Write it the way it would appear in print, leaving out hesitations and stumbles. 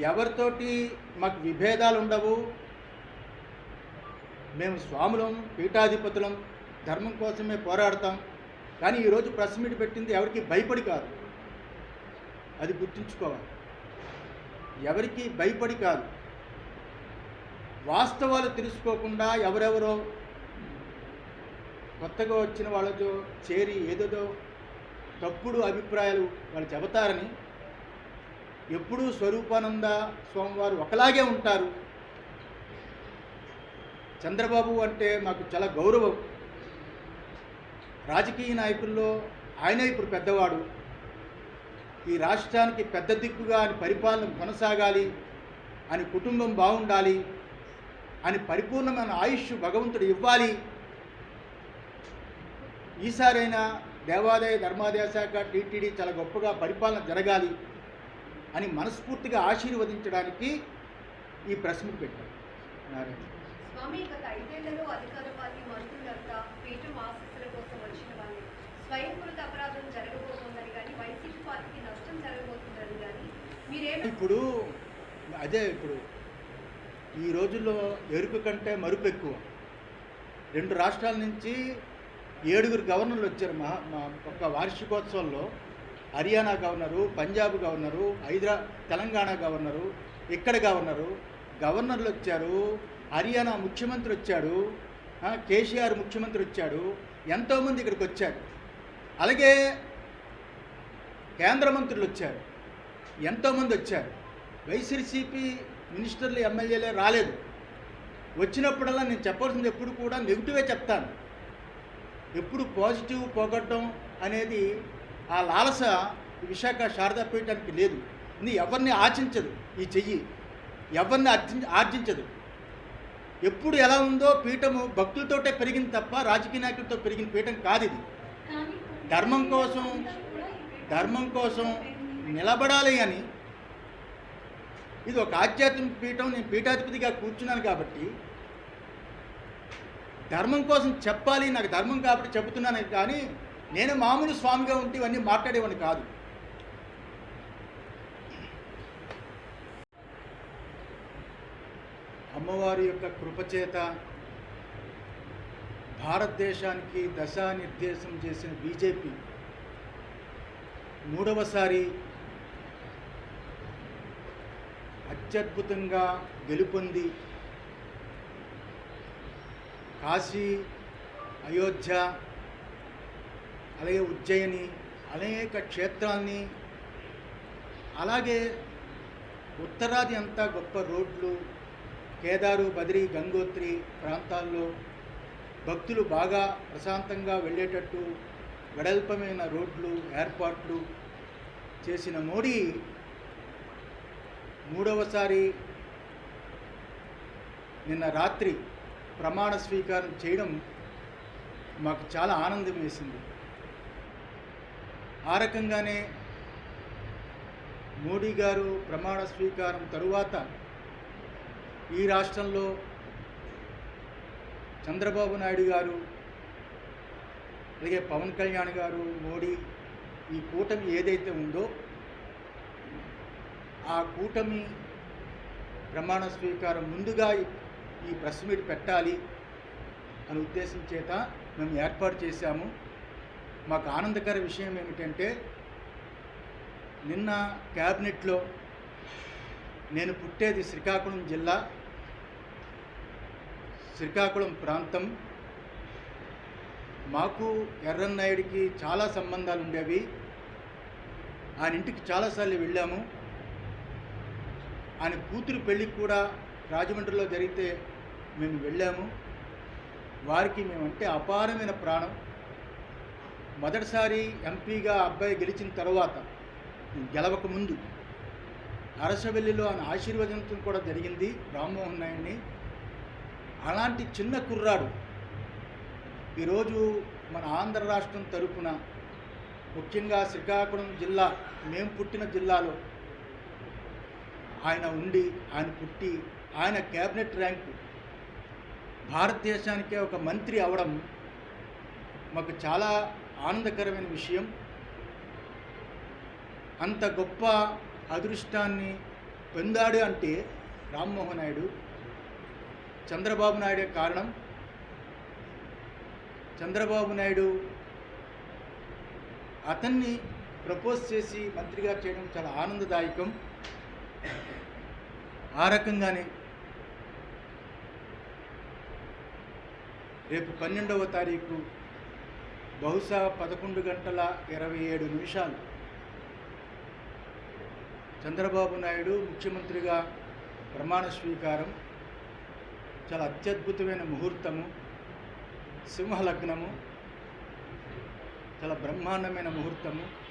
ఎవరితోటి మాకు విభేదాలు ఉండవు. మేము స్వాములం, పీఠాధిపతులం, ధర్మం కోసమే పోరాడతాం. కానీ ఈరోజు ప్రెస్ మీట్ పెట్టింది ఎవరికి భయపడి కాదు, అది గుర్తుంచుకోవాలి. ఎవరికి భయపడి కాదు, వాస్తవాలు తెలుసుకోకుండా ఎవరెవరో కొత్తగా వచ్చిన వాళ్ళతో చేరి ఏదేదో తప్పుడు అభిప్రాయాలు వాళ్ళు చెబుతారని. ఎప్పుడూ స్వరూపానంద స్వామివారు ఒకలాగే ఉంటారు. చంద్రబాబు అంటే మాకు చాలా గౌరవం. రాజకీయ నాయకుల్లో ఆయనే ఇప్పుడు పెద్దవాడు. ఈ రాష్ట్రానికి పెద్ద దిక్కుగా అని పరిపాలన కొనసాగాలి అని, కుటుంబం బాగుండాలి అని, పరిపూర్ణమైన ఆయుష్ భగవంతుడు ఇవ్వాలి. ఈసారైనా దేవాదాయ ధర్మాదాయ శాఖ టీటీడీ చాలా గొప్పగా పరిపాలన జరగాలి అని మనస్ఫూర్తిగా ఆశీర్వదించడానికి ఈ ప్రెస్ మీట్ పెట్టారు. నారాయణ స్వామి, గత 5 ఏళ్లలో అధికార పార్టీ మంత్రులంతా పీఠం ఆశీస్సుల కోసం వచ్చిన వాళ్ళు స్వయంకృత అపరాధం జరగబోతోందని కానీ, వైసీపీ పార్టీకి నష్టం జరగబోతుందని కానీ మీరేమో ఇప్పుడు ఈ రోజుల్లో ఎరుపు కంటే మరుపు ఎక్కువ. 2 రాష్ట్రాల నుంచి 7 గవర్నర్లు వచ్చారు. ఒక్క వార్షికోత్సవంలో Haryana governor, Punjab governor, Telangana governor, ఇక్కడ గవర్నర్లు వచ్చారు. హర్యానా ముఖ్యమంత్రి వచ్చాడు, కేసీఆర్ ముఖ్యమంత్రి వచ్చాడు, ఎంతోమంది ఇక్కడికి వచ్చారు. అలాగే కేంద్ర మంత్రులు వచ్చారు, ఎంతోమంది వచ్చారు. వైసీపీ మినిస్టర్లు, ఎమ్మెల్యేలే రాలేదు. వచ్చినప్పుడల్లా నేను చెప్పాల్సింది ఎప్పుడు కూడా నెగిటివే చెప్తాను. ఎప్పుడు పాజిటివ్ పోగొట్టడం అనేది ఆ లాలస విశాఖ శారదా పీఠానికి లేదు. ఇది ఎవరిని ఆర్జించదు. ఈ చెయ్యి ఎవరిని ఆర్జించదు. ఎప్పుడు ఎలా ఉందో పీఠము భక్తులతోటే పెరిగింది తప్ప రాజకీయ నాయకులతో పెరిగిన పీఠం కాదు ఇది. ధర్మం కోసం నిలబడాలి అని ఇది ఒక ఆధ్యాత్మిక పీఠం. నేను పీఠాధిపతిగా కూర్చున్నాను కాబట్టి ధర్మం కోసం చెప్పాలి, నాకు ధర్మం కాబట్టి చెబుతున్నాను. కానీ నేను మామూలు స్వామిగా ఉంటే ఇవన్నీ మాట్లాడేవాడిని కాదు. అమ్మవారి యొక్క కృపచేత భారతదేశానికి దశానిర్దేశం చేసిన బీజేపీ 3వసారి అత్యద్భుతంగా గెలుపొంది కాశీ, అయోధ్య, అలాగే ఉజ్జయిని, అనేక క్షేత్రాల్ని, అలాగే ఉత్తరాది అంతా గొప్ప రోడ్లు, కేదారు, బద్రీ, గంగోత్రి ప్రాంతాల్లో భక్తులు బాగా ప్రశాంతంగా వెళ్ళేటట్టు వెడల్పమైన రోడ్లు ఏర్పాట్లు చేసిన మోడీ 3వసారి నిన్న రాత్రి ప్రమాణ స్వీకారం చేయడం మాకు చాలా ఆనందం వేసింది. ఆ రకంగానే మోడీ గారు ప్రమాణ స్వీకారం తరువాత ఈ రాష్ట్రంలో చంద్రబాబు నాయుడు గారు, అలాగే పవన్ కళ్యాణ్ గారు, మోడీ, ఈ కూటమి ఏదైతే ఉందో ఆ కూటమి ప్రమాణ స్వీకారం ముందుగా ఈ ప్రెస్ మీట్ పెట్టాలి అనే ఉద్దేశం చేత మేము ఏర్పాటు చేశాము. మాకు ఆనందకర విషయం ఏమిటంటే నిన్న క్యాబినెట్లో నేను పుట్టేది శ్రీకాకుళం జిల్లా, శ్రీకాకుళం ప్రాంతం. మాకు ఎర్రన్నాయుడికి చాలా సంబంధాలు ఉండేవి. ఆయన ఇంటికి చాలాసార్లు వెళ్ళాము. ఆయన కూతురు పెళ్ళికి కూడా రాజమండ్రిలో జరిగితే మేము వెళ్ళాము. వారికి మేమంటే అపారమైన ప్రాణం. మొదటిసారి ఎంపీగా అబ్బాయి గెలిచిన తర్వాత, గెలవక ముందు అరసవెల్లిలో ఆయన ఆశీర్వదించడం కూడా జరిగింది రామ్మోహన్ నాయుడిని. అలాంటి చిన్న కుర్రాడు ఈరోజు మన ఆంధ్ర రాష్ట్రం తరపున, ముఖ్యంగా శ్రీకాకుళం జిల్లా, మేము పుట్టిన జిల్లాలో ఆయన ఉండి, ఆయన పుట్టి, ఆయన క్యాబినెట్ ర్యాంకు భారతదేశానికే ఒక మంత్రి అవడం మాకు చాలా ఆనందకరమైన విషయం. అంత గొప్ప అదృష్టాన్ని పొందాడు అంటే రామ్మోహన్ నాయుడు, చంద్రబాబు నాయుడే కారణం. చంద్రబాబు నాయుడు అతన్ని ప్రపోజ్ చేసి మంత్రిగా చేయడం చాలా ఆనందదాయకం. ఆ రకంగానే రేపు 12వ తారీఖు బహుశా 11:27 చంద్రబాబు నాయుడు ముఖ్యమంత్రిగా ప్రమాణ స్వీకారం. చాలా అత్యద్భుతమైన ముహూర్తము, సింహలగ్నము, చాలా బ్రహ్మాండమైన ముహూర్తము.